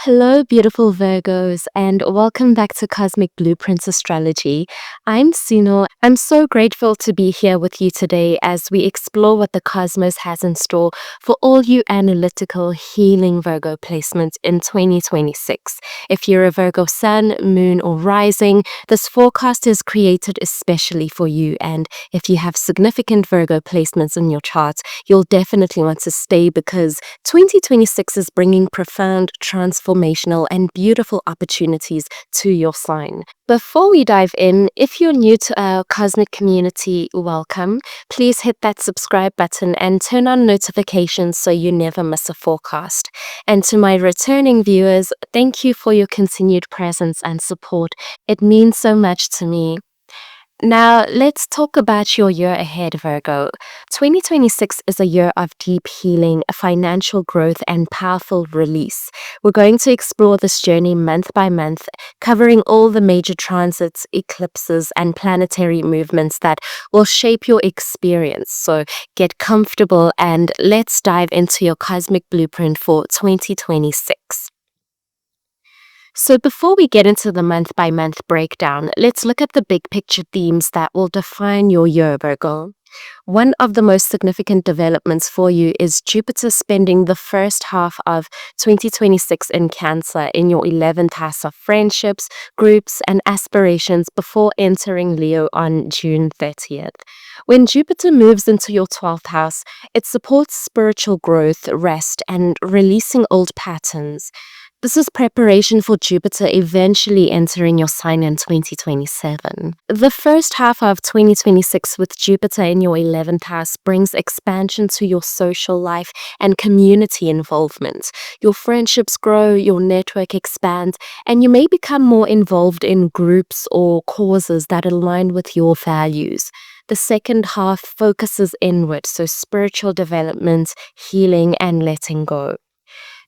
Hello, beautiful Virgos, and welcome back to Cosmic Blueprints Astrology. I'm Suno. I'm so grateful to be here with you today as we explore what the cosmos has in store for all you analytical, healing Virgo placements in 2026. If you're a Virgo Sun, Moon, or Rising, this forecast is created especially for you. And if you have significant Virgo placements in your chart, you'll definitely want to stay because 2026 is bringing profound, transformational, and beautiful opportunities to your sign. Before we dive in, if you're new to our cosmic community, welcome. Please hit that subscribe button and turn on notifications so you never miss a forecast. And to my returning viewers, thank you for your continued presence and support. It means so much to me. Now, let's talk about your year ahead, Virgo. 2026 is a year of deep healing, financial growth, and powerful release. We're going to explore this journey month by month, covering all the major transits, eclipses, and planetary movements that will shape your experience. So get comfortable and let's dive into your cosmic blueprint for 2026. So before we get into the month-by-month breakdown, let's look at the big picture themes that will define your year, Virgo. One of the most significant developments for you is Jupiter spending the first half of 2026 in Cancer in your 11th house of friendships, groups, and aspirations before entering Leo on June 30th. When Jupiter moves into your 12th house, it supports spiritual growth, rest, and releasing old patterns. This is preparation for Jupiter eventually entering your sign in 2027. The first half of 2026 with Jupiter in your 11th house brings expansion to your social life and community involvement. Your friendships grow, your network expands, and you may become more involved in groups or causes that align with your values. The second half focuses inward, so spiritual development, healing, and letting go.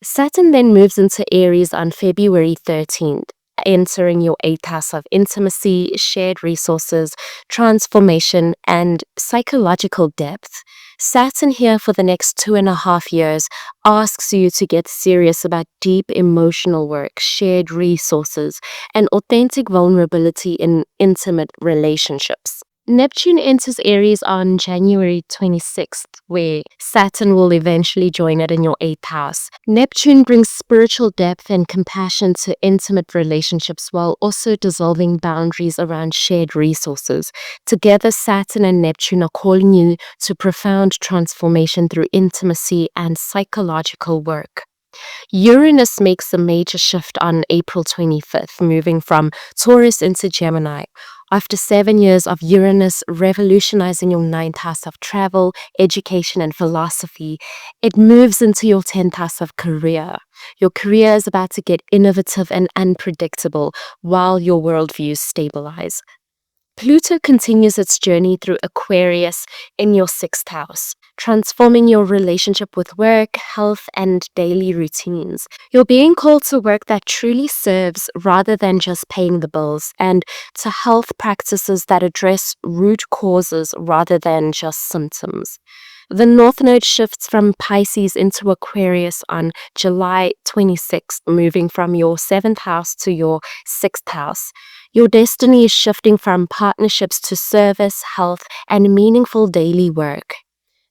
Saturn then moves into Aries on February 13th, entering your 8th house of intimacy, shared resources, transformation, and psychological depth. Saturn here for the next 2.5 years asks you to get serious about deep emotional work, shared resources, and authentic vulnerability in intimate relationships. Neptune enters Aries on January 26th, where Saturn will eventually join it in your 8th house. Neptune brings spiritual depth and compassion to intimate relationships while also dissolving boundaries around shared resources. Together, Saturn and Neptune are calling you to profound transformation through intimacy and psychological work. Uranus makes a major shift on April 25th, moving from Taurus into Gemini. After 7 years of Uranus revolutionizing your 9th house of travel, education, and philosophy, it moves into your 10th house of career. Your career is about to get innovative and unpredictable while your worldviews stabilize. Pluto continues its journey through Aquarius in your 6th house, transforming your relationship with work, health, and daily routines. You're being called to work that truly serves rather than just paying the bills, and to health practices that address root causes rather than just symptoms. The North Node shifts from Pisces into Aquarius on July 26th, moving from your 7th house to your 6th house. Your destiny is shifting from partnerships to service, health, and meaningful daily work.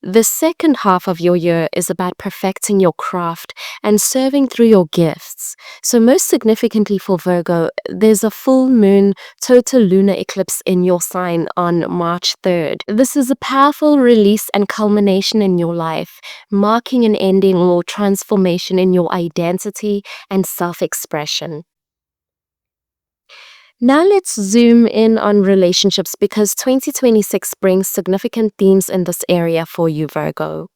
The second half of your year is about perfecting your craft and serving through your gifts. So most significantly for Virgo, there's a full moon total lunar eclipse in your sign on March 3rd. This is a powerful release and culmination in your life, marking an ending or transformation in your identity and self-expression. Now let's zoom in on relationships because 2026 brings significant themes in this area for you, Virgo.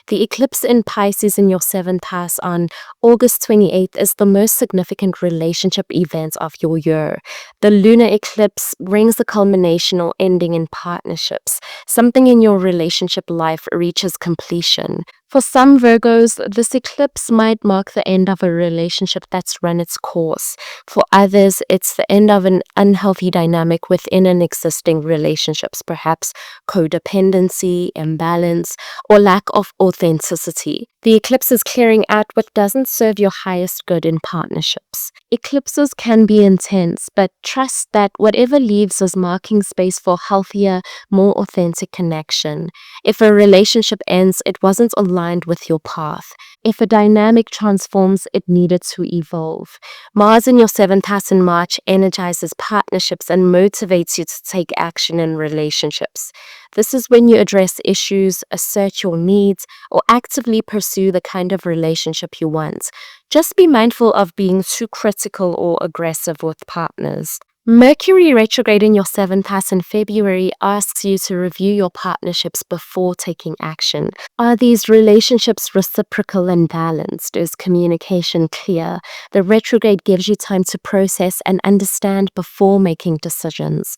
The eclipse in Pisces in your 7th house on August 28th is the most significant relationship event of your year. The lunar eclipse brings a culmination or ending in partnerships. Something in your relationship life reaches completion. For some Virgos, this eclipse might mark the end of a relationship that's run its course. For others, it's the end of an unhealthy dynamic within an existing relationships, perhaps codependency, imbalance, or lack of authenticity. The eclipse is clearing out what doesn't serve your highest good in partnerships. Eclipses can be intense, but trust that whatever leaves is marking space for healthier, more authentic connection. If a relationship ends, it wasn't aligned with your path. If a dynamic transforms, it needed to evolve. Mars in your seventh house in March energizes partnerships and motivates you to take action in relationships. This is when you address issues, assert your needs, or actively pursue the kind of relationship you want. Just be mindful of being too critical or aggressive with partners. Mercury retrograde in your seventh house in February asks you to review your partnerships before taking action. Are these relationships reciprocal and balanced? Is communication clear? The retrograde gives you time to process and understand before making decisions.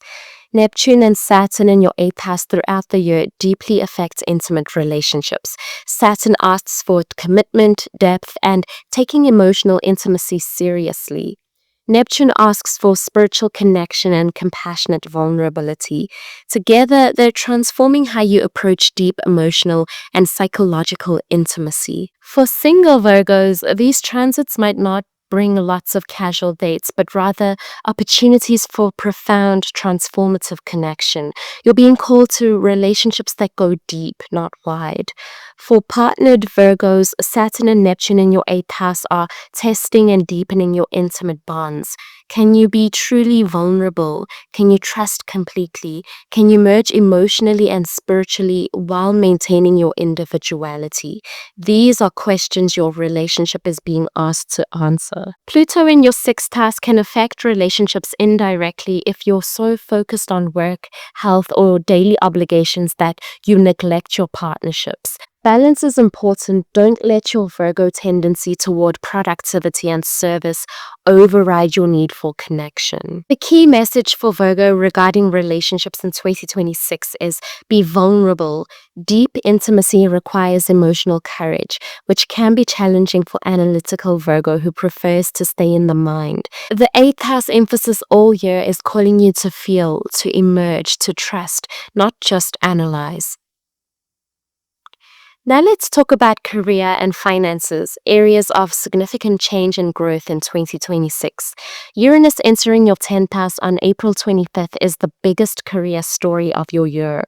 Neptune and Saturn in your eighth house throughout the year deeply affect intimate relationships. Saturn asks for commitment, depth, and taking emotional intimacy seriously. Neptune asks for spiritual connection and compassionate vulnerability. Together, they're transforming how you approach deep emotional and psychological intimacy. For single Virgos, these transits might not bring lots of casual dates, but rather opportunities for profound, transformative connection. You're being called to relationships that go deep, not wide. For partnered Virgos, Saturn and Neptune in your eighth house are testing and deepening your intimate bonds. Can you be truly vulnerable? Can you trust completely? Can you merge emotionally and spiritually while maintaining your individuality? These are questions your relationship is being asked to answer. Pluto in your sixth house can affect relationships indirectly if you're so focused on work, health, or daily obligations that you neglect your partnerships. Balance is important. Don't let your Virgo tendency toward productivity and service override your need for connection. The key message for Virgo regarding relationships in 2026 is be vulnerable. Deep intimacy requires emotional courage, which can be challenging for analytical Virgo who prefers to stay in the mind. The eighth house emphasis all year is calling you to feel, to emerge, to trust, not just analyze. Now let's talk about career and finances, areas of significant change and growth in 2026. Uranus entering your 10th house on April 25th is the biggest career story of your year.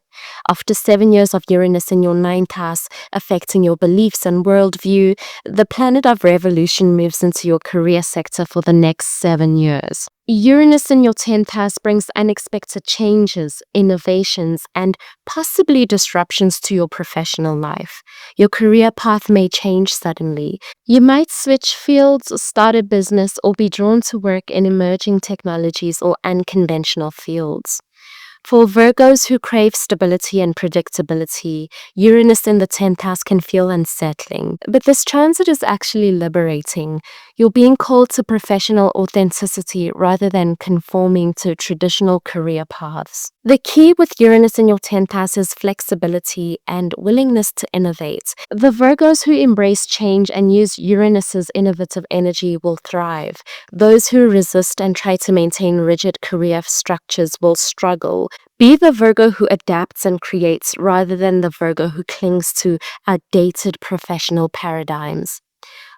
After 7 years of Uranus in your 9th house, affecting your beliefs and worldview, the planet of revolution moves into your career sector for the next 7 years. Uranus in your 10th house brings unexpected changes, innovations, and possibly disruptions to your professional life. Your career path may change suddenly. You might switch fields, start a business, or be drawn to work in emerging technologies or unconventional fields. For Virgos who crave stability and predictability, Uranus in the 10th house can feel unsettling. But this transit is actually liberating. You're being called to professional authenticity rather than conforming to traditional career paths. The key with Uranus in your 10th house is flexibility and willingness to innovate. The Virgos who embrace change and use Uranus's innovative energy will thrive. Those who resist and try to maintain rigid career structures will struggle. Be the Virgo who adapts and creates rather than the Virgo who clings to outdated professional paradigms.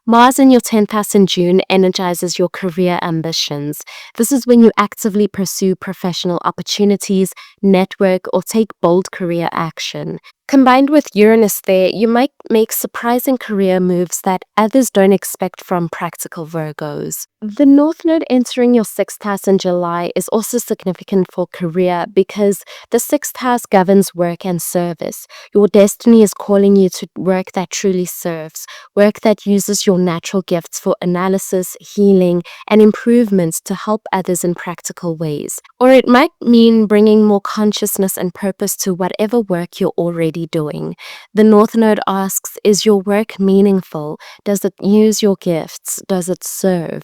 Mars in your 10th house in June energizes your career ambitions. This is when you actively pursue professional opportunities, network, or take bold career action. Combined with Uranus there, you might make surprising career moves that others don't expect from practical Virgos. The North Node entering your 6th house in July is also significant for career because the 6th house governs work and service. Your destiny is calling you to work that truly serves, work that uses your natural gifts for analysis, healing, and improvements to help others in practical ways. Or it might mean bringing more consciousness and purpose to whatever work you're already doing. The North Node asks, is your work meaningful? Does it use your gifts? Does it serve?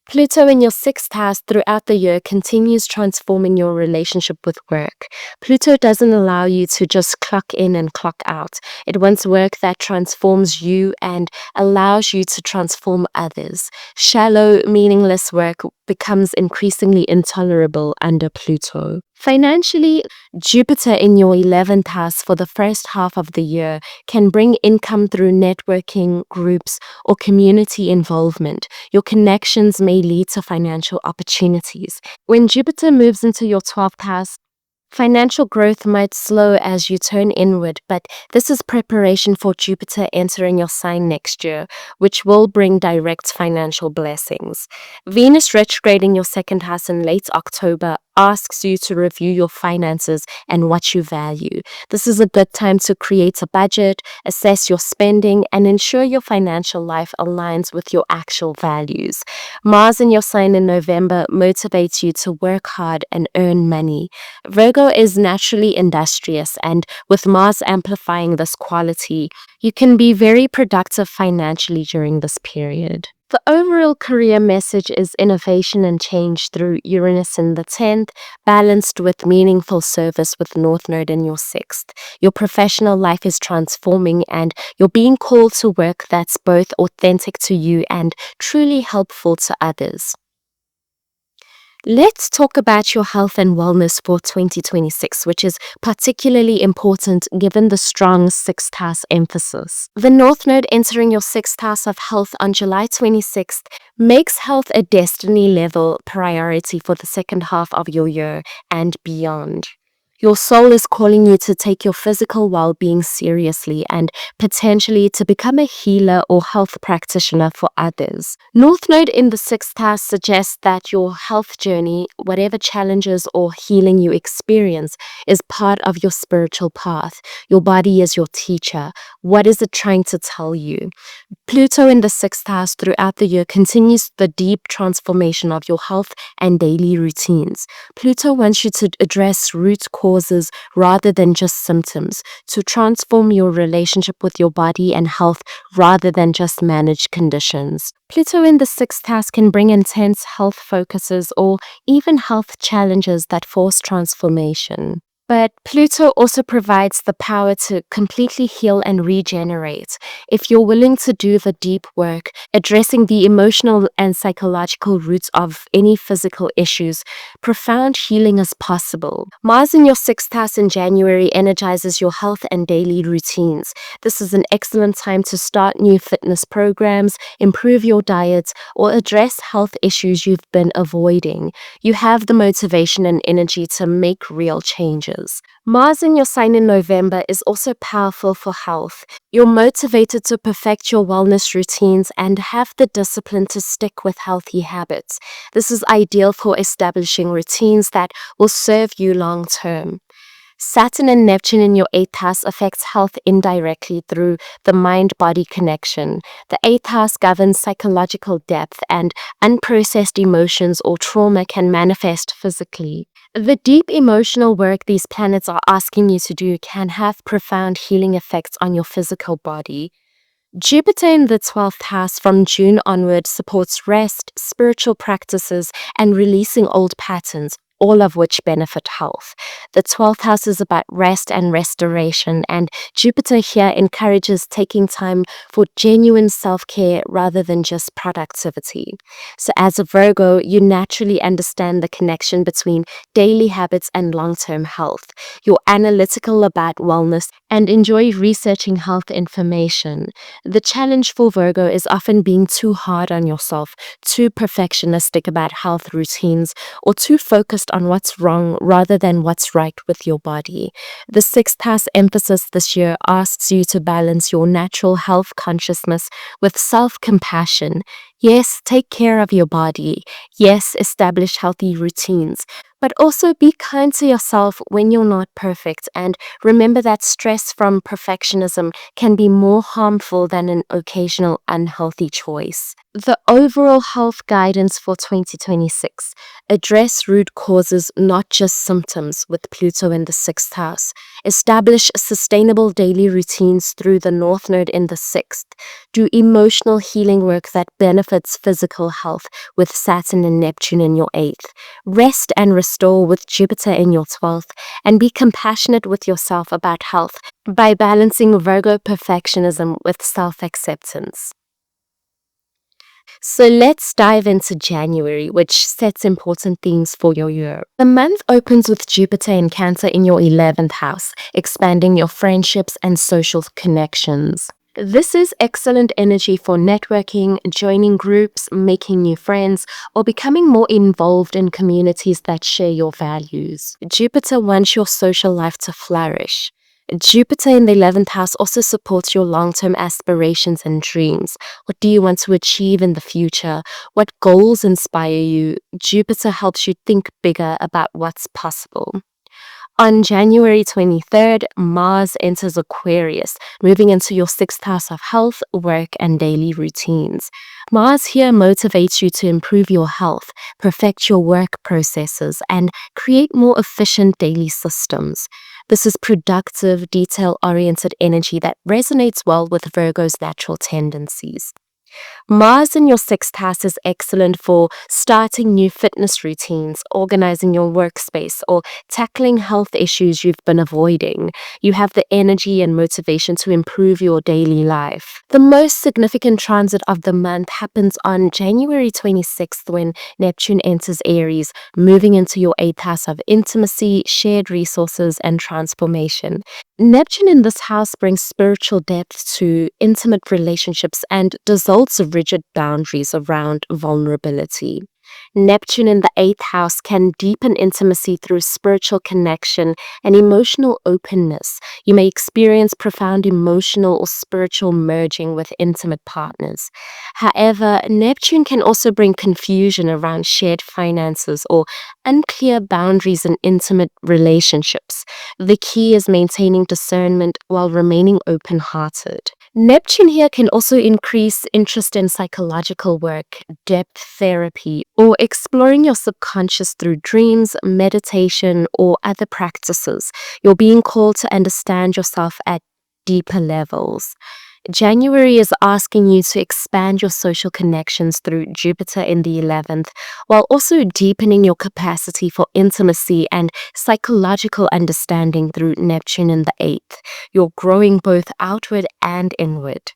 Pluto in your sixth house throughout the year continues transforming your relationship with work. Pluto doesn't allow you to just clock in and clock out. It wants work that transforms you and allows you to transform others. Shallow, meaningless work becomes increasingly intolerable under Pluto. Financially, Jupiter in your 11th house for the first half of the year can bring income through networking, groups, or community involvement. Your connections may lead to financial opportunities. When Jupiter moves into your 12th house, financial growth might slow as you turn inward, but this is preparation for Jupiter entering your sign next year, which will bring direct financial blessings. Venus retrograde in your second house in late October asks you to review your finances and what you value. This is a good time to create a budget, assess your spending, and ensure your financial life aligns with your actual values. Mars in your sign in November motivates you to work hard and earn money. Virgo is naturally industrious, and with Mars amplifying this quality, you can be very productive financially during this period. The overall career message is innovation and change through Uranus in the 10th, balanced with meaningful service with North Node in your 6th. Your professional life is transforming, and you're being called to work that's both authentic to you and truly helpful to others. Let's talk about your health and wellness for 2026, which is particularly important given the strong sixth house emphasis. The North Node entering your sixth house of health on July 26th makes health a destiny level priority for the second half of your year and beyond. Your soul is calling you to take your physical well-being seriously and potentially to become a healer or health practitioner for others. North Node in the sixth house suggests that your health journey, whatever challenges or healing you experience, is part of your spiritual path. Your body is your teacher. What is it trying to tell you? Pluto in the sixth house throughout the year continues the deep transformation of your health and daily routines. Pluto wants you to address root causes rather than just symptoms, to transform your relationship with your body and health rather than just manage conditions. Pluto in the sixth house can bring intense health focuses or even health challenges that force transformation. But Pluto also provides the power to completely heal and regenerate. If you're willing to do the deep work, addressing the emotional and psychological roots of any physical issues, profound healing is possible. Mars in your sixth house in January energizes your health and daily routines. This is an excellent time to start new fitness programs, improve your diet, or address health issues you've been avoiding. You have the motivation and energy to make real changes. Mars in your sign in November is also powerful for health. You're motivated to perfect your wellness routines and have the discipline to stick with healthy habits. This is ideal for establishing routines that will serve you long term. Saturn and Neptune in your 8th house affects health indirectly through the mind-body connection. The 8th house governs psychological depth, and unprocessed emotions or trauma can manifest physically. The deep emotional work these planets are asking you to do can have profound healing effects on your physical body. Jupiter in the 12th house from June onward supports rest, spiritual practices, and releasing old patterns, all of which benefit health. The 12th house is about rest and restoration, and Jupiter here encourages taking time for genuine self-care rather than just productivity. So as a Virgo, you naturally understand the connection between daily habits and long-term health. You're analytical about wellness and enjoy researching health information. The challenge for Virgo is often being too hard on yourself, too perfectionistic about health routines, or too focused on what's wrong rather than what's right with your body. The sixth house emphasis this year asks you to balance your natural health consciousness with self-compassion. Yes, take care of your body. Yes, establish healthy routines. But also be kind to yourself when you're not perfect, and remember that stress from perfectionism can be more harmful than an occasional unhealthy choice. The overall health guidance for 2026. Address root causes, not just symptoms, with Pluto in the sixth house. Establish sustainable daily routines through the North Node in the sixth. Do emotional healing work that benefits physical health with Saturn and Neptune in your eighth. Rest and restore with Jupiter in your 12th. And be compassionate with yourself about health by balancing Virgo perfectionism with self acceptance. So let's dive into January, which sets important themes for your year. The month opens with Jupiter in Cancer in your 11th house, expanding your friendships and social connections. This is excellent energy for networking, joining groups, making new friends, or becoming more involved in communities that share your values. Jupiter wants your social life to flourish. Jupiter in the 11th house also supports your long-term aspirations and dreams. What do you want to achieve in the future? What goals inspire you? Jupiter helps you think bigger about what's possible. On January 23rd, Mars enters Aquarius, moving into your sixth house of health, work, and daily routines. Mars here motivates you to improve your health, perfect your work processes, and create more efficient daily systems. This is productive, detail-oriented energy that resonates well with Virgo's natural tendencies. Mars in your sixth house is excellent for starting new fitness routines, organizing your workspace, or tackling health issues you've been avoiding. You have the energy and motivation to improve your daily life. The most significant transit of the month happens on January 26th when Neptune enters Aries, moving into your eighth house of intimacy, shared resources, and transformation. Neptune in this house brings spiritual depth to intimate relationships and dissolves rigid boundaries around vulnerability. Neptune in the eighth house can deepen intimacy through spiritual connection and emotional openness. You may experience profound emotional or spiritual merging with intimate partners. However, Neptune can also bring confusion around shared finances or unclear boundaries in intimate relationships. The key is maintaining discernment while remaining open-hearted. Neptune here can also increase interest in psychological work, depth therapy, or exploring your subconscious through dreams, meditation, or other practices. You're being called to understand yourself at deeper levels. January is asking you to expand your social connections through Jupiter in the 11th, while also deepening your capacity for intimacy and psychological understanding through Neptune in the 8th. You're growing both outward and inward.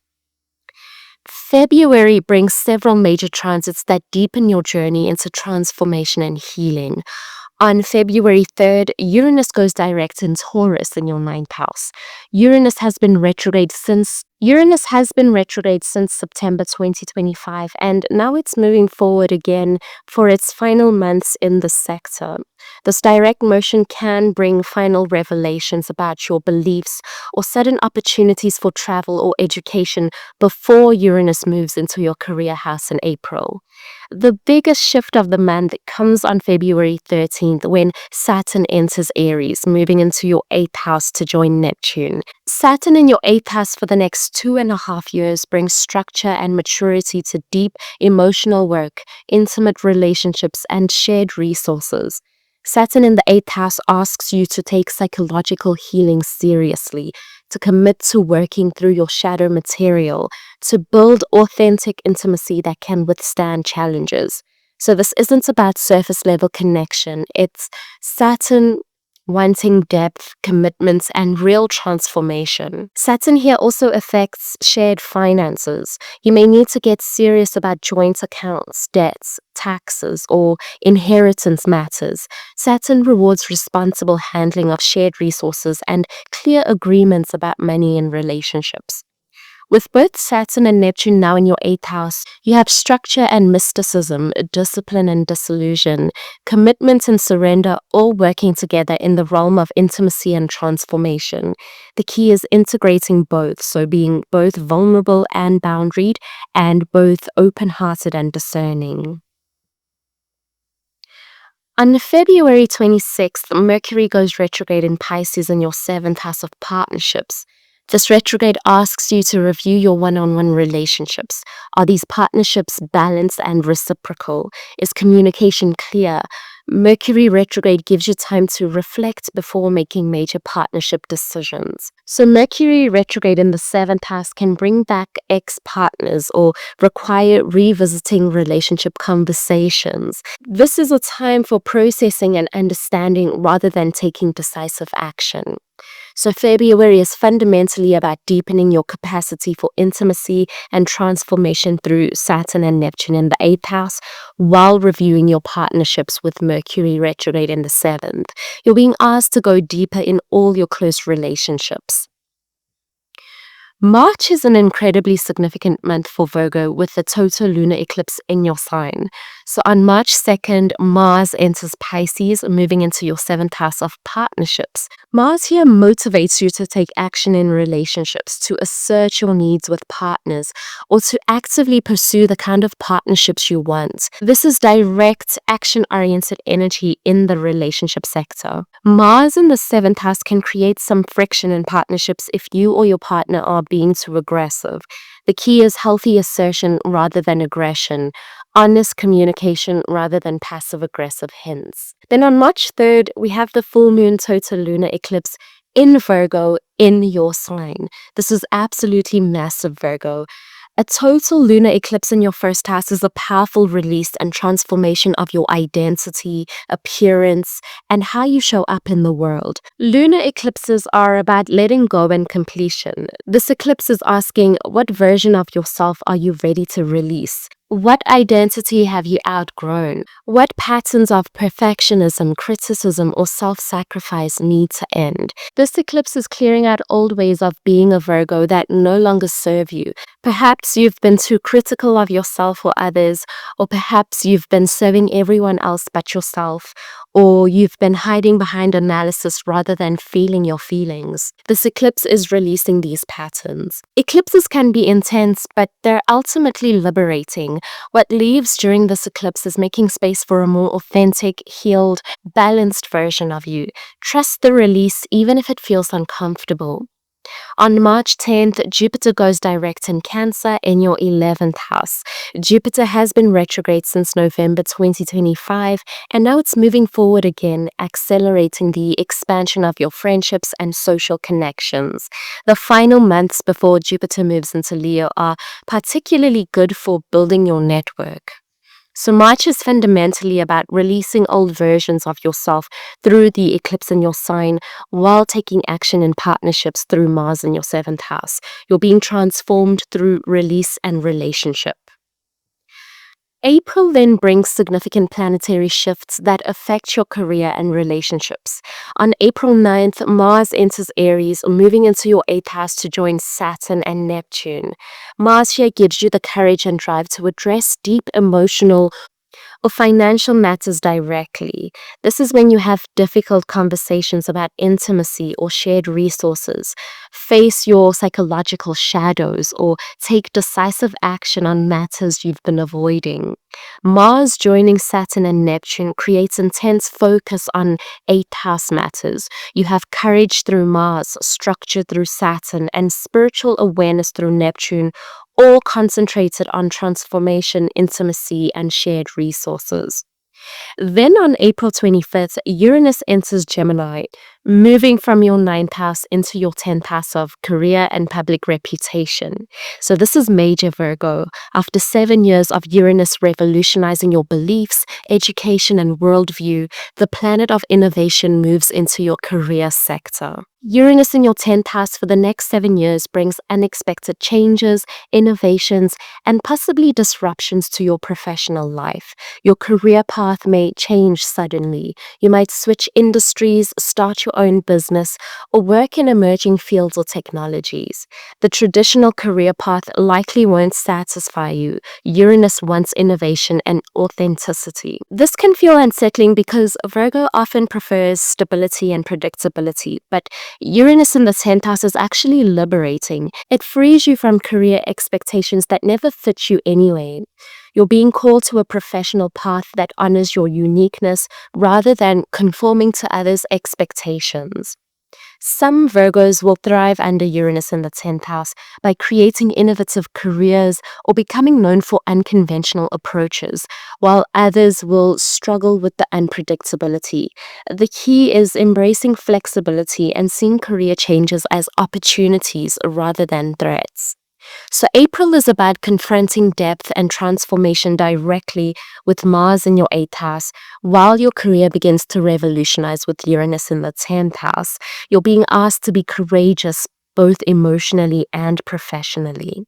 February brings several major transits that deepen your journey into transformation and healing. On February 3rd, Uranus goes direct in Taurus in your ninth house. Uranus has been retrograde since September 2025, and now it's moving forward again for its final months in the sector. This direct motion can bring final revelations about your beliefs or sudden opportunities for travel or education before Uranus moves into your career house in April. The biggest shift of the month comes on February 13th when Saturn enters Aries, moving into your 8th house to join Neptune. Saturn in your 8th house for the next 2.5 years brings structure and maturity to deep emotional work, intimate relationships, and shared resources. Saturn in the 8th house asks you to take psychological healing seriously, to commit to working through your shadow material, to build authentic intimacy that can withstand challenges. So this isn't about surface level connection. It's Saturn wanting depth, commitments, and real transformation. Saturn here also affects shared finances. You may need to get serious about joint accounts, debts, taxes, or inheritance matters. Saturn rewards responsible handling of shared resources and clear agreements about money and relationships. With both Saturn and Neptune now in your 8th house, you have structure and mysticism, discipline and disillusion, commitment and surrender all working together in the realm of intimacy and transformation. The key is integrating both, so being both vulnerable and boundaried, and both open-hearted and discerning. On February 26th, Mercury goes retrograde in Pisces in your 7th house of partnerships. This retrograde asks you to review your one-on-one relationships. Are these partnerships balanced and reciprocal? Is communication clear? Mercury retrograde gives you time to reflect before making major partnership decisions. So Mercury retrograde in the 7th house can bring back ex-partners or require revisiting relationship conversations. This is a time for processing and understanding rather than taking decisive action. So February is fundamentally about deepening your capacity for intimacy and transformation through Saturn and Neptune in the 8th house, while reviewing your partnerships with Mercury retrograde in the 7th. You're being asked to go deeper in all your close relationships. March is an incredibly significant month for Virgo with the total lunar eclipse in your sign. So on March 2nd, Mars enters Pisces, moving into your 7th house of partnerships. Mars here motivates you to take action in relationships, to assert your needs with partners, or to actively pursue the kind of partnerships you want. This is direct, action-oriented energy in the relationship sector. Mars in the 7th house can create some friction in partnerships if you or your partner are being too aggressive. The key is healthy assertion rather than aggression, honest communication rather than passive-aggressive hints. Then on March 3rd, we have the full moon total lunar eclipse in Virgo in your sign. This is absolutely massive, Virgo. A total lunar eclipse in your 1st house is a powerful release and transformation of your identity, appearance, and how you show up in the world. Lunar eclipses are about letting go and completion. This eclipse is asking, what version of yourself are you ready to release? What identity have you outgrown? What patterns of perfectionism, criticism, or self-sacrifice need to end? This eclipse is clearing out old ways of being a Virgo that no longer serve you. Perhaps you've been too critical of yourself or others, or perhaps you've been serving everyone else but yourself, or you've been hiding behind analysis rather than feeling your feelings. This eclipse is releasing these patterns. Eclipses can be intense, but they're ultimately liberating. What leaves during this eclipse is making space for a more authentic, healed, balanced version of you. Trust the release even if it feels uncomfortable. On March 10th, Jupiter goes direct in Cancer in your 11th house. Jupiter has been retrograde since November 2025, and now it's moving forward again, accelerating the expansion of your friendships and social connections. The final months before Jupiter moves into Leo are particularly good for building your network. So March is fundamentally about releasing old versions of yourself through the eclipse in your sign while taking action in partnerships through Mars in your 7th house. You're being transformed through release and relationship. April then brings significant planetary shifts that affect your career and relationships. On April 9th, Mars enters Aries, moving into your 8th house to join Saturn and Neptune. Mars here gives you the courage and drive to address deep emotional or financial matters directly. This is when you have difficult conversations about intimacy or shared resources, face your psychological shadows, or take decisive action on matters you've been avoiding. Mars joining Saturn and Neptune creates intense focus on 8th house matters. You have courage through Mars, structure through Saturn, and spiritual awareness through Neptune, all concentrated on transformation, intimacy, and shared resources. Then on April 25th, Uranus enters Gemini, moving from your 9th house into your 10th house of career and public reputation. So this is major, Virgo. After 7 years of Uranus revolutionizing your beliefs, education, and worldview, the planet of innovation moves into your career sector. Uranus in your 10th house for the next 7 years brings unexpected changes, innovations, and possibly disruptions to your professional life. Your career path may change suddenly. You might switch industries, start your own business, or work in emerging fields or technologies. The traditional career path likely won't satisfy you. Uranus wants innovation and authenticity. This can feel unsettling because Virgo often prefers stability and predictability, but Uranus in the 10th house is actually liberating. It frees you from career expectations that never fit you anyway. You're being called to a professional path that honors your uniqueness rather than conforming to others' expectations. Some Virgos will thrive under Uranus in the 10th house by creating innovative careers or becoming known for unconventional approaches, while others will struggle with the unpredictability. The key is embracing flexibility and seeing career changes as opportunities rather than threats. So April is about confronting depth and transformation directly with Mars in your 8th house, while your career begins to revolutionize with Uranus in the 10th house. You're being asked to be courageous both emotionally and professionally.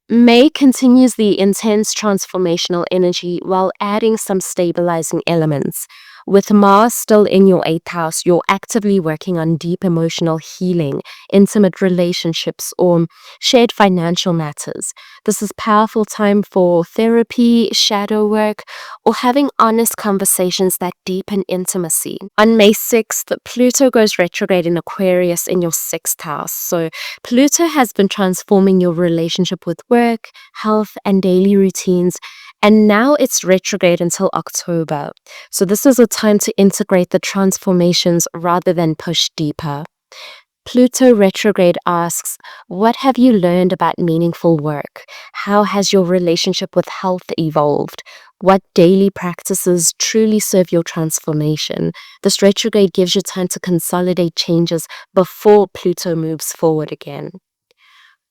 May continues the intense transformational energy while adding some stabilizing elements. With Mars still in your 8th house, you're actively working on deep emotional healing, intimate relationships, or shared financial matters. This is powerful time for therapy, shadow work, or having honest conversations that deepen intimacy. On May 6th, Pluto goes retrograde in Aquarius in your 6th house. So Pluto has been transforming your relationship with work, health, and daily routines, and now it's retrograde until October. So this is a time to integrate the transformations rather than push deeper. Pluto retrograde asks, what have you learned about meaningful work? How has your relationship with health evolved? What daily practices truly serve your transformation? This retrograde gives you time to consolidate changes before Pluto moves forward again.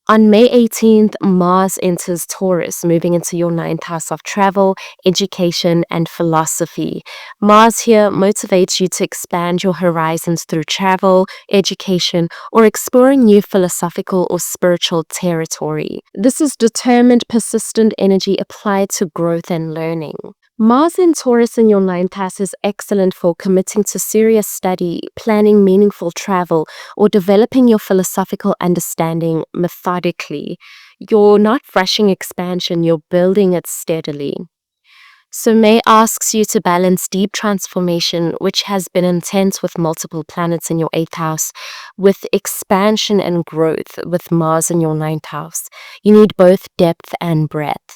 On May 18th, Mars enters Taurus, moving into your 9th house of travel, education, and philosophy. Mars here motivates you to expand your horizons through travel, education, or exploring new philosophical or spiritual territory. This is determined, persistent energy applied to growth and learning. Mars in Taurus in your 9th house is excellent for committing to serious study, planning meaningful travel, or developing your philosophical understanding methodically. You're not rushing expansion, you're building it steadily. So May asks you to balance deep transformation, which has been intense with multiple planets in your 8th house, with expansion and growth with Mars in your 9th house. You need both depth and breadth.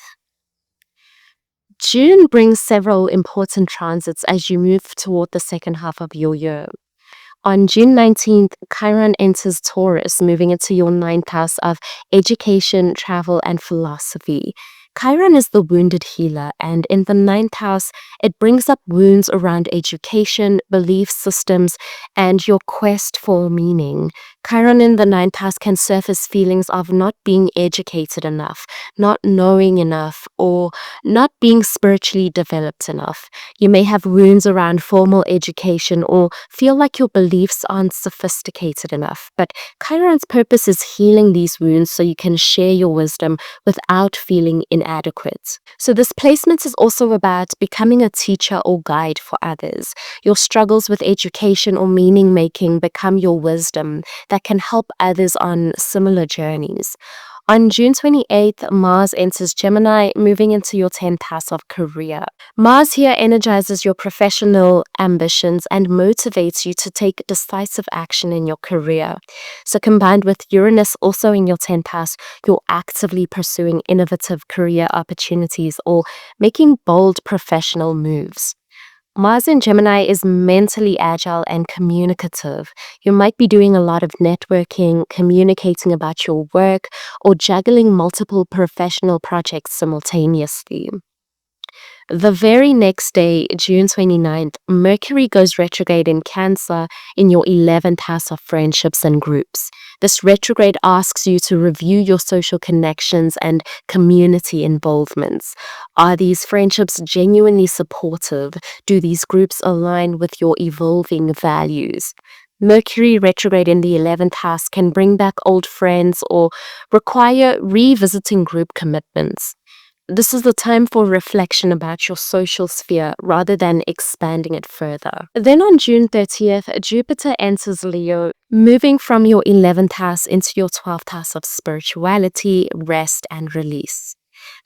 June brings several important transits as you move toward the second half of your year. On June 19th, Chiron enters Taurus, moving into your 9th house of education, travel, and philosophy. Chiron is the wounded healer, and in the 9th house, it brings up wounds around education, belief systems, and your quest for meaning. Chiron in the 9th house can surface feelings of not being educated enough, not knowing enough, or not being spiritually developed enough. You may have wounds around formal education or feel like your beliefs aren't sophisticated enough. But Chiron's purpose is healing these wounds so you can share your wisdom without feeling inadequate. So this placement is also about becoming a teacher or guide for others. Your struggles with education or meaning making become your wisdom that can help others on similar journeys. On June 28th, Mars enters Gemini, moving into your 10th house of career. Mars here energizes your professional ambitions and motivates you to take decisive action in your career. So combined with Uranus also in your 10th house, you're actively pursuing innovative career opportunities or making bold professional moves. Mars in Gemini is mentally agile and communicative. You might be doing a lot of networking, communicating about your work, or juggling multiple professional projects simultaneously. The very next day, June 29th, Mercury goes retrograde in Cancer in your 11th house of friendships and groups. This retrograde asks you to review your social connections and community involvements. Are these friendships genuinely supportive? Do these groups align with your evolving values? Mercury retrograde in the 11th house can bring back old friends or require revisiting group commitments. This is the time for reflection about your social sphere rather than expanding it further. Then on June 30th, Jupiter enters Leo, moving from your 11th house into your 12th house of spirituality, rest, and release.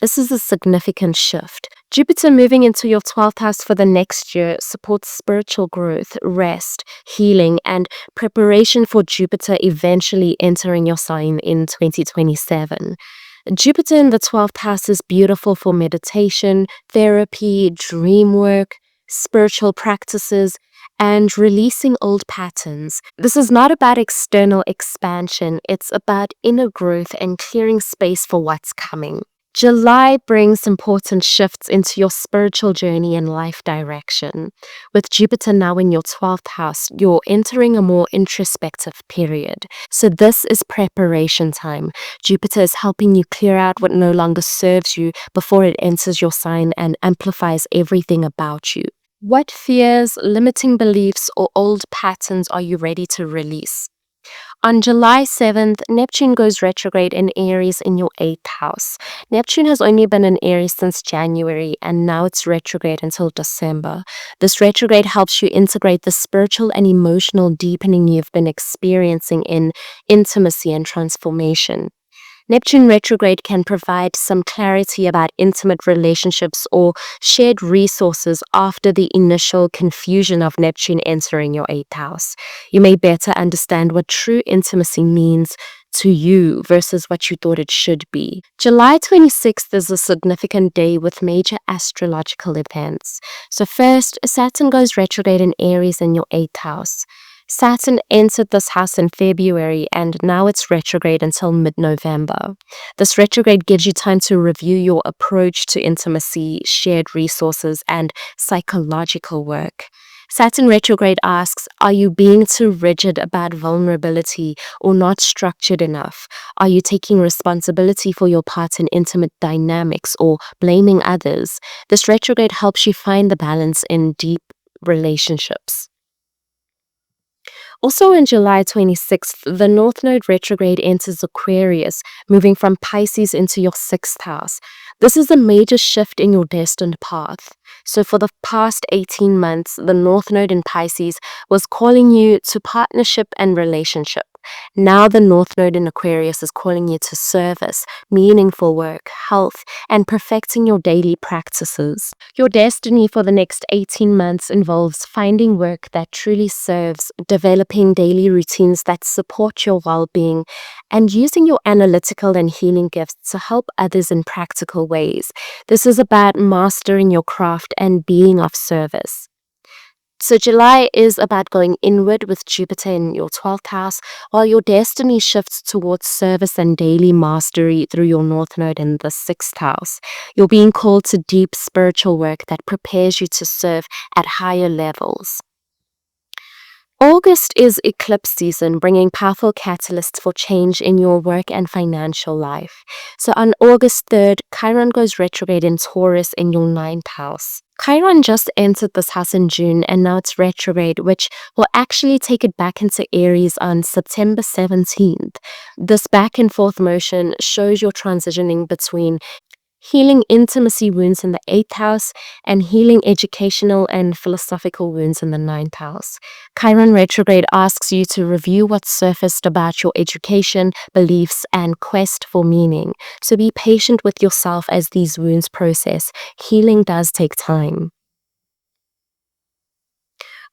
This is a significant shift. Jupiter moving into your 12th house for the next year supports spiritual growth, rest, healing, and preparation for Jupiter eventually entering your sign in 2027. Jupiter in the 12th house is beautiful for meditation, therapy, dream work, spiritual practices, and releasing old patterns. This is not about external expansion, it's about inner growth and clearing space for what's coming. July brings important shifts into your spiritual journey and life direction. With Jupiter now in your 12th house, you're entering a more introspective period. So this is preparation time. Jupiter is helping you clear out what no longer serves you before it enters your sign and amplifies everything about you. What fears, limiting beliefs, or old patterns are you ready to release? On July 7th, Neptune goes retrograde in Aries in your 8th house. Neptune has only been in Aries since January, and now it's retrograde until December. This retrograde helps you integrate the spiritual and emotional deepening you've been experiencing in intimacy and transformation. Neptune retrograde can provide some clarity about intimate relationships or shared resources after the initial confusion of Neptune entering your 8th house. You may better understand what true intimacy means to you versus what you thought it should be. July 26th is a significant day with major astrological events. So first, Saturn goes retrograde in Aries in your 8th house. Saturn entered this house in February and now it's retrograde until mid-November. This retrograde gives you time to review your approach to intimacy, shared resources, and psychological work. Saturn retrograde asks, are you being too rigid about vulnerability or not structured enough? Are you taking responsibility for your part in intimate dynamics or blaming others? This retrograde helps you find the balance in deep relationships. Also on July 26th, the North Node retrograde enters Aquarius, moving from Pisces into your 6th house. This is a major shift in your destined path. So for the past 18 months, the North Node in Pisces was calling you to partnership and relationship. Now the North Node in Aquarius is calling you to service, meaningful work, health, and perfecting your daily practices. Your destiny for the next 18 months involves finding work that truly serves, developing daily routines that support your well-being, and using your analytical and healing gifts to help others in practical ways. This is about mastering your craft and being of service. So July is about going inward with Jupiter in your 12th house, while your destiny shifts towards service and daily mastery through your North Node in the 6th house. You're being called to deep spiritual work that prepares you to serve at higher levels. August is eclipse season, bringing powerful catalysts for change in your work and financial life. So on August 3rd, Chiron goes retrograde in Taurus in your 9th house. Chiron just entered this house in June and now it's retrograde, which will actually take it back into Aries on September 17th. This back and forth motion shows you're transitioning between healing intimacy wounds in the 8th house and healing educational and philosophical wounds in the 9th house. Chiron retrograde asks you to review what's surfaced about your education, beliefs, and quest for meaning. So be patient with yourself as these wounds process. Healing does take time.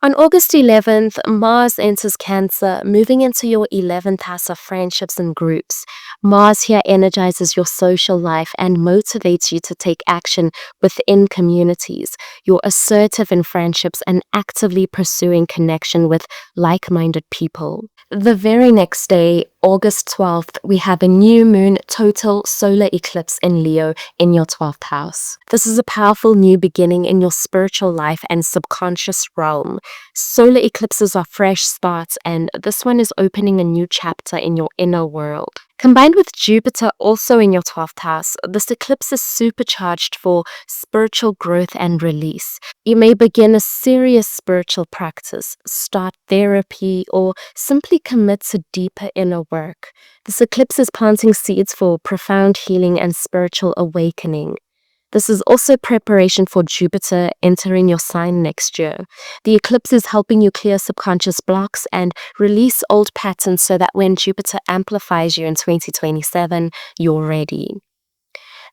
On August 11th, Mars enters Cancer, moving into your 11th house of friendships and groups. Mars here energizes your social life and motivates you to take action within communities. You're assertive in friendships and actively pursuing connection with like-minded people. The very next day, August 12th, we have a new moon total solar eclipse in Leo in your 12th house. This is a powerful new beginning in your spiritual life and subconscious realm. Solar eclipses are fresh starts, and this one is opening a new chapter in your inner world. Combined with Jupiter also in your 12th house, this eclipse is supercharged for spiritual growth and release. You may begin a serious spiritual practice, start therapy, or simply commit to deeper inner work. This eclipse is planting seeds for profound healing and spiritual awakening. This is also preparation for Jupiter entering your sign next year. The eclipse is helping you clear subconscious blocks and release old patterns so that when Jupiter amplifies you in 2027, you're ready.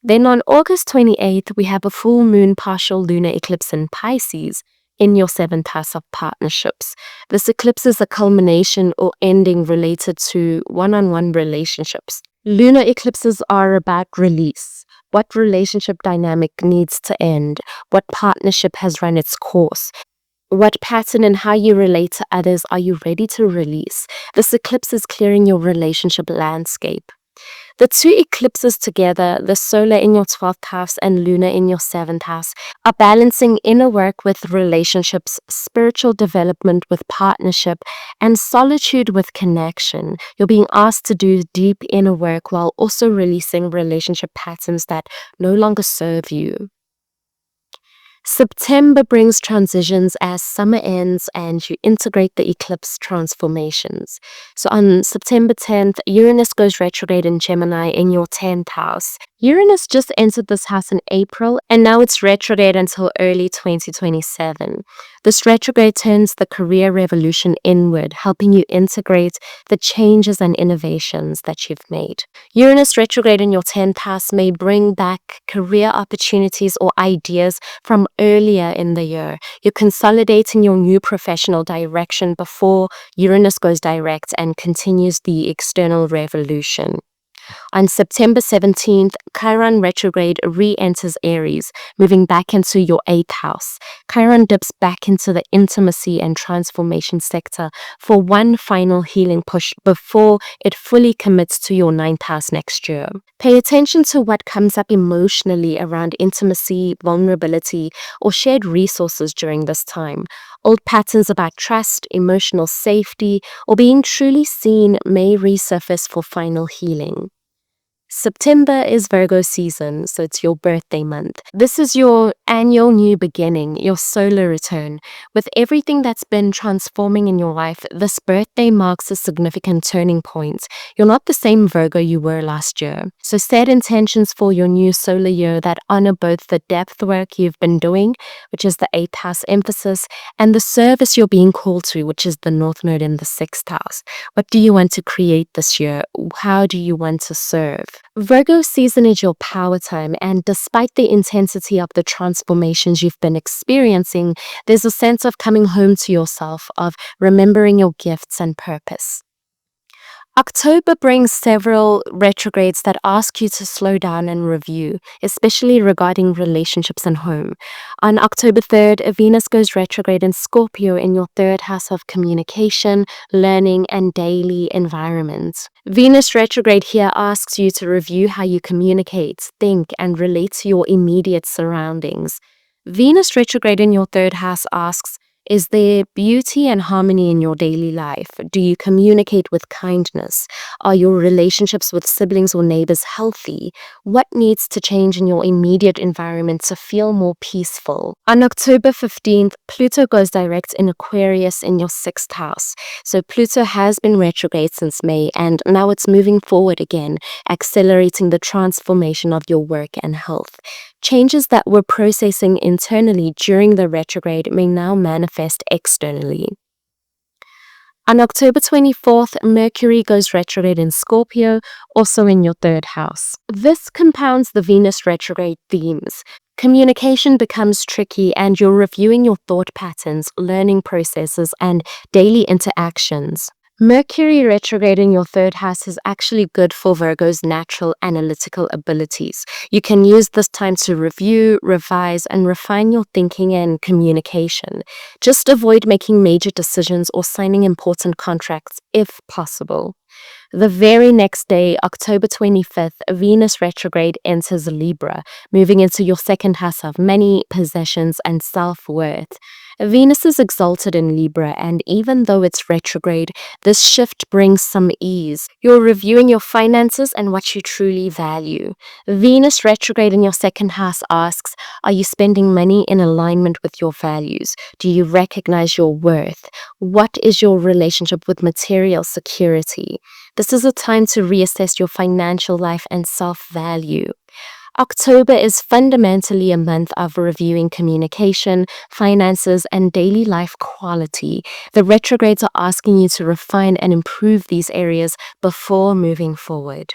Then on August 28th, we have a full moon partial lunar eclipse in Pisces in your 7th house of partnerships. This eclipse is a culmination or ending related to one-on-one relationships. Lunar eclipses are about release. What relationship dynamic needs to end? What partnership has run its course? What pattern and how you relate to others are you ready to release? This eclipse is clearing your relationship landscape. The two eclipses together, the solar in your 12th house and lunar in your 7th house, are balancing inner work with relationships, spiritual development with partnership, and solitude with connection. You're being asked to do deep inner work while also releasing relationship patterns that no longer serve you. September brings transitions as summer ends and you integrate the eclipse transformations. So on September 10th, Uranus goes retrograde in Gemini in your 10th house. Uranus just entered this house in April and now it's retrograde until early 2027. This retrograde turns the career revolution inward, helping you integrate the changes and innovations that you've made. Uranus retrograde in your 10th house may bring back career opportunities or ideas from earlier in the year. You're consolidating your new professional direction before Uranus goes direct and continues the external revolution. On September 17th, Chiron retrograde re-enters Aries, moving back into your 8th house. Chiron dips back into the intimacy and transformation sector for one final healing push before it fully commits to your 9th house next year. Pay attention to what comes up emotionally around intimacy, vulnerability, or shared resources during this time. Old patterns about trust, emotional safety, or being truly seen may resurface for final healing. September is Virgo season, so it's your birthday month. This is your annual new beginning, your solar return. With everything that's been transforming in your life, this birthday marks a significant turning point. You're not the same Virgo you were last year. So set intentions for your new solar year that honor both the depth work you've been doing, which is the 8th house emphasis, and the service you're being called to, which is the North Node in the 6th house. What do you want to create this year? How do you want to serve? Virgo season is your power time, and despite the intensity of the transformations you've been experiencing, there's a sense of coming home to yourself, of remembering your gifts and purpose. October brings several retrogrades that ask you to slow down and review, especially regarding relationships and home. On October 3rd, Venus goes retrograde in Scorpio in your 3rd house of communication, learning, and daily environment. Venus retrograde here asks you to review how you communicate, think, and relate to your immediate surroundings. Venus retrograde in your 3rd house asks, is there beauty and harmony in your daily life? Do you communicate with kindness? Are your relationships with siblings or neighbors healthy? What needs to change in your immediate environment to feel more peaceful? On October 15th, Pluto goes direct in Aquarius in your 6th house. So Pluto has been retrograde since May, and now it's moving forward again, accelerating the transformation of your work and health. Changes that we're processing internally during the retrograde may now manifest externally. On October 24th, Mercury goes retrograde in Scorpio, also in your 3rd house. This compounds the Venus retrograde themes. Communication becomes tricky and you're reviewing your thought patterns, learning processes, and daily interactions. Mercury retrograde in your 3rd house is actually good for Virgo's natural analytical abilities. You can use this time to review, revise, and refine your thinking and communication. Just avoid making major decisions or signing important contracts if possible. The very next day, October 25th, Venus retrograde enters Libra, moving into your 2nd house of money, possessions, and self-worth. Venus is exalted in Libra, and even though it's retrograde, this shift brings some ease. You're reviewing your finances and what you truly value. Venus retrograde in your 2nd house asks, are you spending money in alignment with your values? Do you recognize your worth? What is your relationship with material security? This is a time to reassess your financial life and self-value. October is fundamentally a month of reviewing communication, finances, and daily life quality. The retrogrades are asking you to refine and improve these areas before moving forward.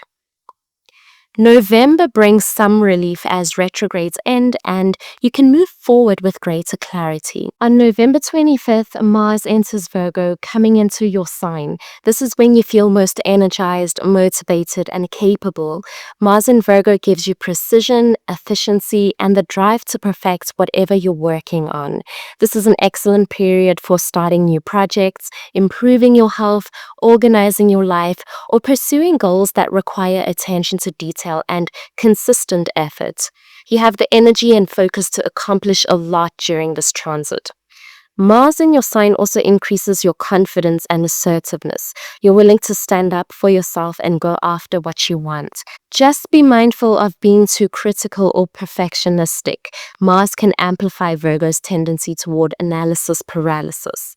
November brings some relief as retrogrades end and you can move forward with greater clarity. On November 25th, Mars enters Virgo, coming into your sign. This is when you feel most energized, motivated, and capable. Mars in Virgo gives you precision, efficiency, and the drive to perfect whatever you're working on. This is an excellent period for starting new projects, improving your health, organizing your life, or pursuing goals that require attention to detail and consistent effort. You have the energy and focus to accomplish a lot during this transit. Mars in your sign also increases your confidence and assertiveness. You're willing to stand up for yourself and go after what you want. Just be mindful of being too critical or perfectionistic. Mars can amplify Virgo's tendency toward analysis paralysis.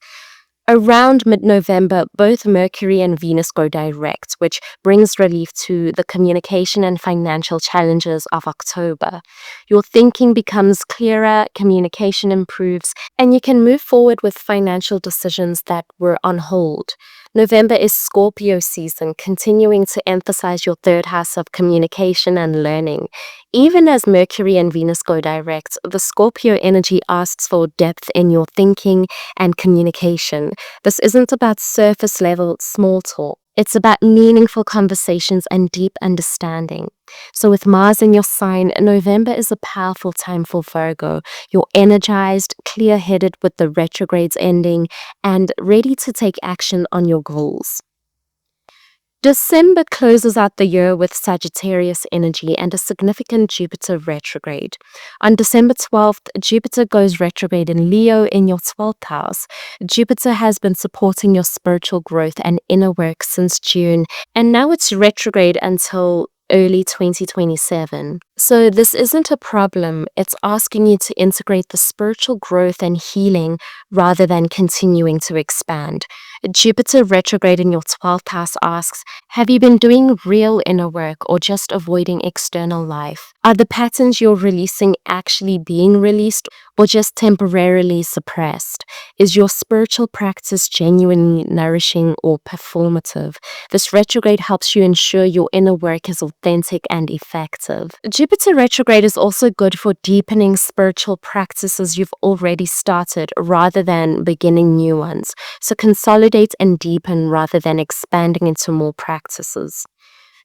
Around mid-November, both Mercury and Venus go direct, which brings relief to the communication and financial challenges of October. Your thinking becomes clearer, communication improves, and you can move forward with financial decisions that were on hold. November is Scorpio season, continuing to emphasize your third house of communication and learning. Even as Mercury and Venus go direct, the Scorpio energy asks for depth in your thinking and communication. This isn't about surface level small talk. It's about meaningful conversations and deep understanding. So with Mars in your sign, November is a powerful time for Virgo. You're energized, clear-headed with the retrogrades ending, and ready to take action on your goals. December closes out the year with Sagittarius energy and a significant Jupiter retrograde. On December 12th, Jupiter goes retrograde in Leo in your 12th house. Jupiter has been supporting your spiritual growth and inner work since June, and now it's retrograde until early 2027. So this isn't a problem. It's asking you to integrate the spiritual growth and healing rather than continuing to expand. Jupiter retrograde in your 12th house asks, have you been doing real inner work or just avoiding external life? Are the patterns you're releasing actually being released or just temporarily suppressed? Is your spiritual practice genuinely nourishing or performative? This retrograde helps you ensure your inner work is authentic and effective. Jupiter retrograde is also good for deepening spiritual practices you've already started rather than beginning new ones. So consolidate and deepen rather than expanding into more practices.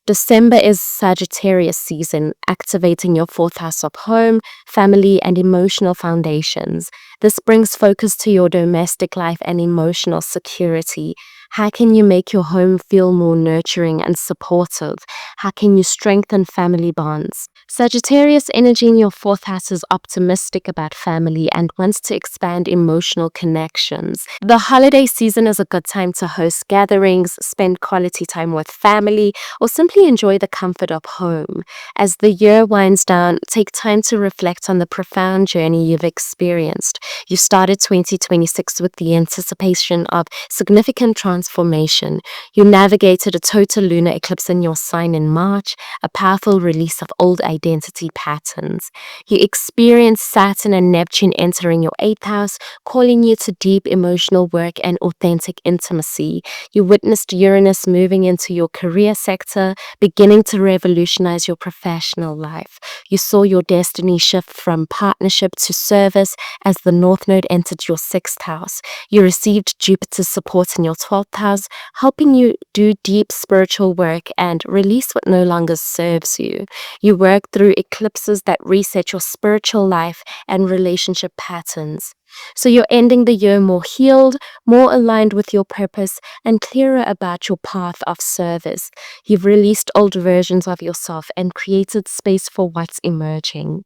December is Sagittarius season, activating your 4th house of home, family, and emotional foundations. This brings focus to your domestic life and emotional security. How can you make your home feel more nurturing and supportive? How can you strengthen family bonds? Sagittarius energy in your 4th house is optimistic about family and wants to expand emotional connections. The holiday season is a good time to host gatherings, spend quality time with family, or simply enjoy the comfort of home. As the year winds down, take time to reflect on the profound journey you've experienced. You started 2026 with the anticipation of significant transformation. You navigated a total lunar eclipse in your sign in March, a powerful release of old identity patterns. You experienced Saturn and Neptune entering your 8th house, calling you to deep emotional work and authentic intimacy. You witnessed Uranus moving into your career sector, beginning to revolutionize your professional life. You saw your destiny shift from partnership to service as the North Node entered your 6th house. You received Jupiter's support in your 12th house, helping you do deep spiritual work and release what no longer serves you. You work through eclipses that reset your spiritual life and relationship patterns. So you're ending the year more healed, more aligned with your purpose, and clearer about your path of service. You've released old versions of yourself and created space for what's emerging.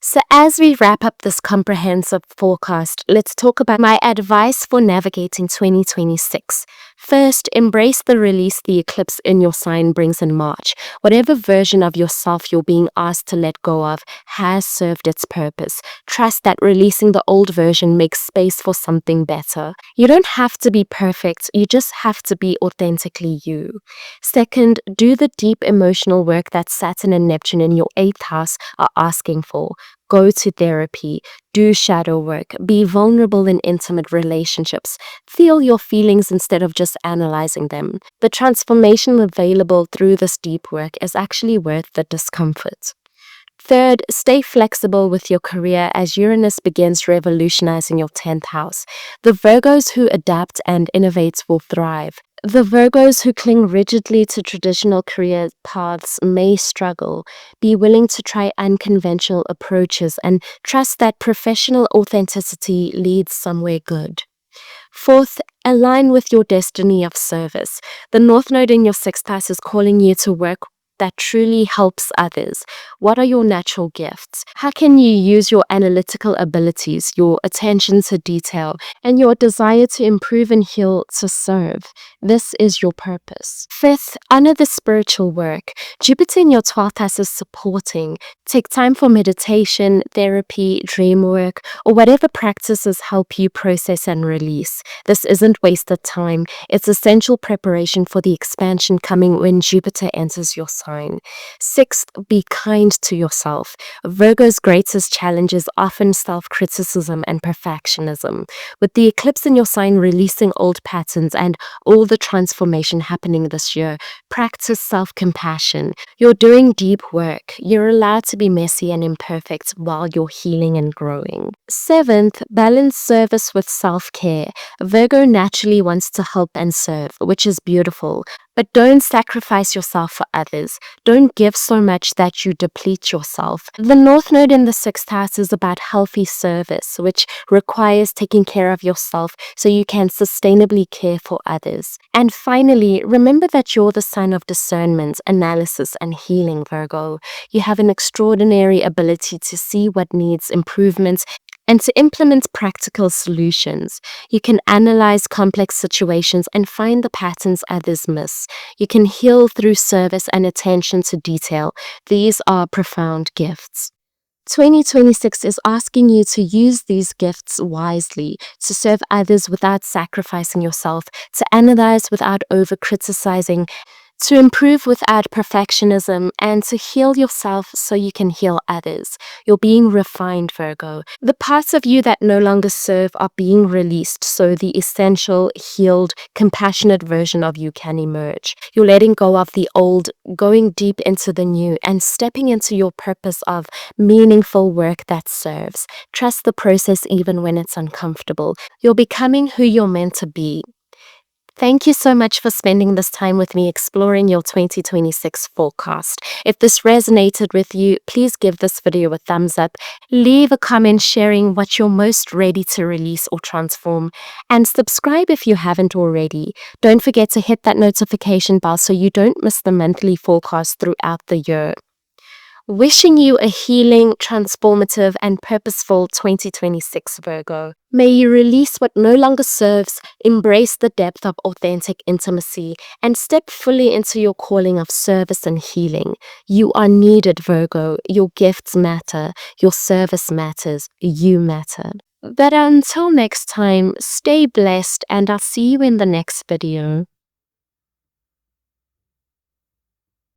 So as we wrap up this comprehensive forecast, let's talk about my advice for navigating 2026. First, embrace the release the eclipse in your sign brings in March. Whatever version of yourself you're being asked to let go of has served its purpose. Trust that releasing the old version makes space for something better. You don't have to be perfect, you just have to be authentically you. Second, do the deep emotional work that Saturn and Neptune in your 8th house are asking for. Go to therapy, do shadow work, be vulnerable in intimate relationships, feel your feelings instead of just analyzing them. The transformation available through this deep work is actually worth the discomfort. Third, stay flexible with your career as Uranus begins revolutionizing your 10th house. The Virgos who adapt and innovate will thrive. The Virgos who cling rigidly to traditional career paths may struggle. Be willing to try unconventional approaches and trust that professional authenticity leads somewhere good. Fourth, align with your destiny of service. The North Node in your sixth house is calling you to work that truly helps others. What are your natural gifts? How can you use your analytical abilities, your attention to detail, and your desire to improve and heal to serve? This is your purpose. Fifth, honor the spiritual work. Jupiter in your 12th house is supporting. Take time for meditation, therapy, dream work, or whatever practices help you process and release. This isn't wasted time. It's essential preparation for the expansion coming when Jupiter enters your sign. Sixth, be kind to yourself. Virgo's greatest challenge is often self-criticism and perfectionism. With the eclipse in your sign releasing old patterns and all the transformation happening this year, practice self-compassion. You're doing deep work. You're allowed to be messy and imperfect while you're healing and growing. Seventh, balance service with self-care. Virgo naturally wants to help and serve, which is beautiful. But don't sacrifice yourself for others. Don't give so much that you deplete yourself. The North Node in the sixth house is about healthy service, which requires taking care of yourself so you can sustainably care for others. And finally, remember that you're the sign of discernment, analysis, and healing, Virgo. You have an extraordinary ability to see what needs improvement and to implement practical solutions. You can analyze complex situations and find the patterns others miss. You can heal through service and attention to detail. These are profound gifts. 2026 is asking you to use these gifts wisely, to serve others without sacrificing yourself, to analyze without over-criticizing, to improve without perfectionism, and to heal yourself so you can heal others. You're being refined, Virgo. The parts of you that no longer serve are being released so the essential, healed, compassionate version of you can emerge. You're letting go of the old, going deep into the new, and stepping into your purpose of meaningful work that serves. Trust the process even when it's uncomfortable. You're becoming who you're meant to be. Thank you so much for spending this time with me exploring your 2026 forecast. If this resonated with you, please give this video a thumbs up. Leave a comment sharing what you're most ready to release or transform. And subscribe if you haven't already. Don't forget to hit that notification bell so you don't miss the monthly forecast throughout the year. Wishing you a healing, transformative, and purposeful 2026, Virgo. May you release what no longer serves, embrace the depth of authentic intimacy, and step fully into your calling of service and healing. You are needed, Virgo. Your gifts matter. Your service matters. You matter. But until next time, stay blessed, and I'll see you in the next video.